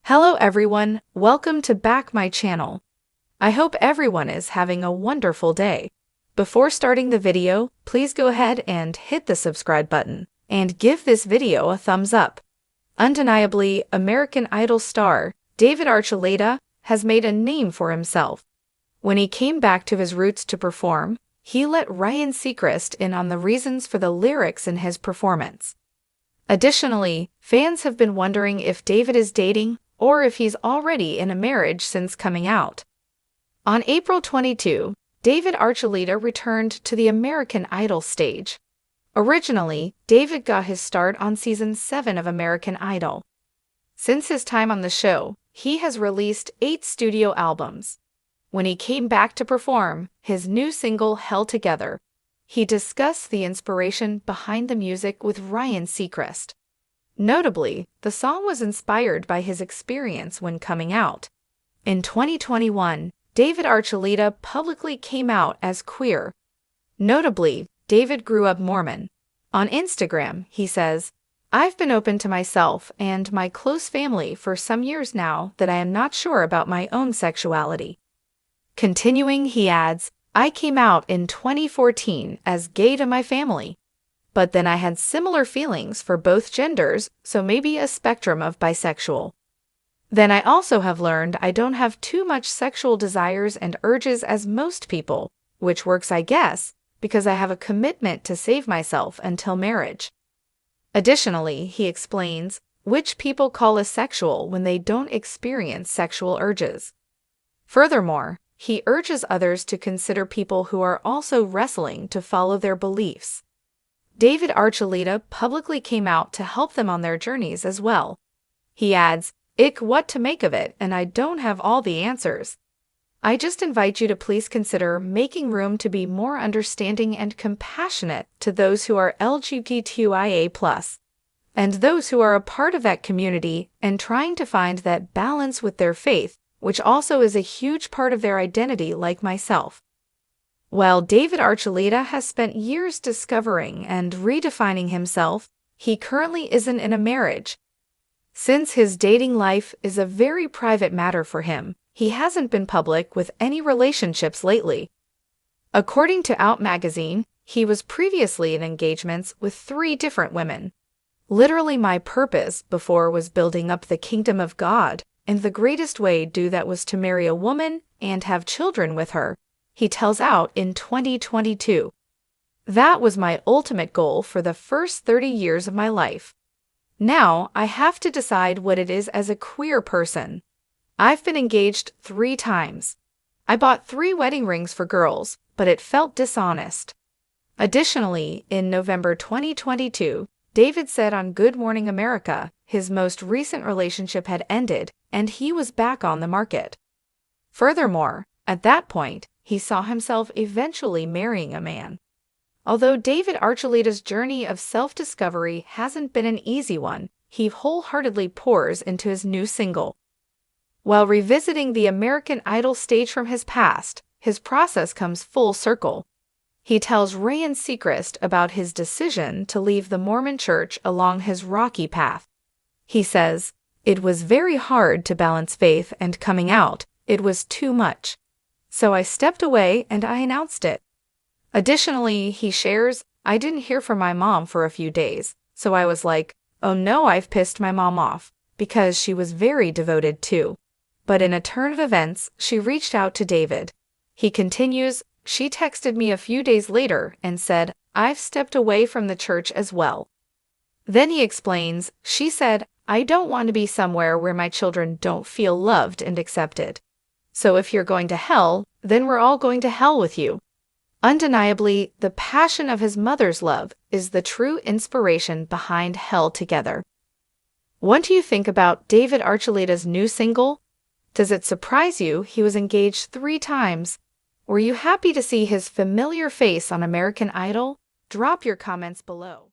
Hello everyone, welcome to back my channel. I hope everyone is having a wonderful day. Before starting the video, please go ahead and hit the subscribe button and give this video a thumbs up. Undeniably, American Idol star David Archuleta has made a name for himself. When he came back to his roots to perform, he let Ryan Seacrest in on the reasons for the lyrics in his performance. Additionally, fans have been wondering if David is dating or if he's already in a marriage since coming out. On April 22, David Archuleta returned to the American Idol stage. Originally, David got his start on Season 7 of American Idol. Since his time on the show, he has released 8 studio albums. When he came back to perform his new single Hell Together, he discussed the inspiration behind the music with Ryan Seacrest. Notably, the song was inspired by his experience when coming out. In 2021, David Archuleta publicly came out as queer. Notably, David grew up Mormon. On Instagram, he says, "I've been open to myself and my close family for some years now that I am not sure about my own sexuality." Continuing, he adds, "I came out in 2014 as gay to my family. But then I had similar feelings for both genders, so maybe a spectrum of bisexual. Then I also have learned I don't have too much sexual desires and urges as most people, which works, I guess, because I have a commitment to save myself until marriage." Additionally, he explains, which people call asexual when they don't experience sexual urges. Furthermore, he urges others to consider people who are also wrestling to follow their beliefs. David Archuleta publicly came out to help them on their journeys as well. He adds, "Ick what to make of it, and I don't have all the answers. I just invite you to please consider making room to be more understanding and compassionate to those who are LGBTQIA+, and those who are a part of that community and trying to find that balance with their faith, which also is a huge part of their identity like myself." While David Archuleta has spent years discovering and redefining himself, he currently isn't in a marriage. Since his dating life is a very private matter for him, he hasn't been public with any relationships lately. According to Out magazine, he was previously in engagements with 3 different women. "Literally my purpose before was building up the kingdom of God, and the greatest way to do that was to marry a woman and have children with her," he tells Out in 2022. "That was my ultimate goal for the first 30 years of my life. Now I have to decide what it is as a queer person. I've been engaged 3 times. I bought 3 wedding rings for girls, but it felt dishonest." Additionally, in November 2022, David said on Good Morning America his most recent relationship had ended and he was back on the market. Furthermore, at that point, he saw himself eventually marrying a man. Although David Archuleta's journey of self-discovery hasn't been an easy one, he wholeheartedly pours into his new single. While revisiting the American Idol stage from his past, his process comes full circle. He tells Ryan Seacrest about his decision to leave the Mormon church along his rocky path. He says, "It was very hard to balance faith and coming out. It was too much. So I stepped away and I announced it." Additionally, he shares, "I didn't hear from my mom for a few days, so I was like, oh no, I've pissed my mom off, because she was very devoted too. But in a turn of events, she reached out to David." He continues, "She texted me a few days later and said, I've stepped away from the church as well." Then he explains, "She said, I don't want to be somewhere where my children don't feel loved and accepted. So if you're going to hell, then we're all going to hell with you." Undeniably, the passion of his mother's love is the true inspiration behind Hell Together. What do you think about David Archuleta's new single? Does it surprise you he was engaged 3 times? Were you happy to see his familiar face on American Idol? Drop your comments below.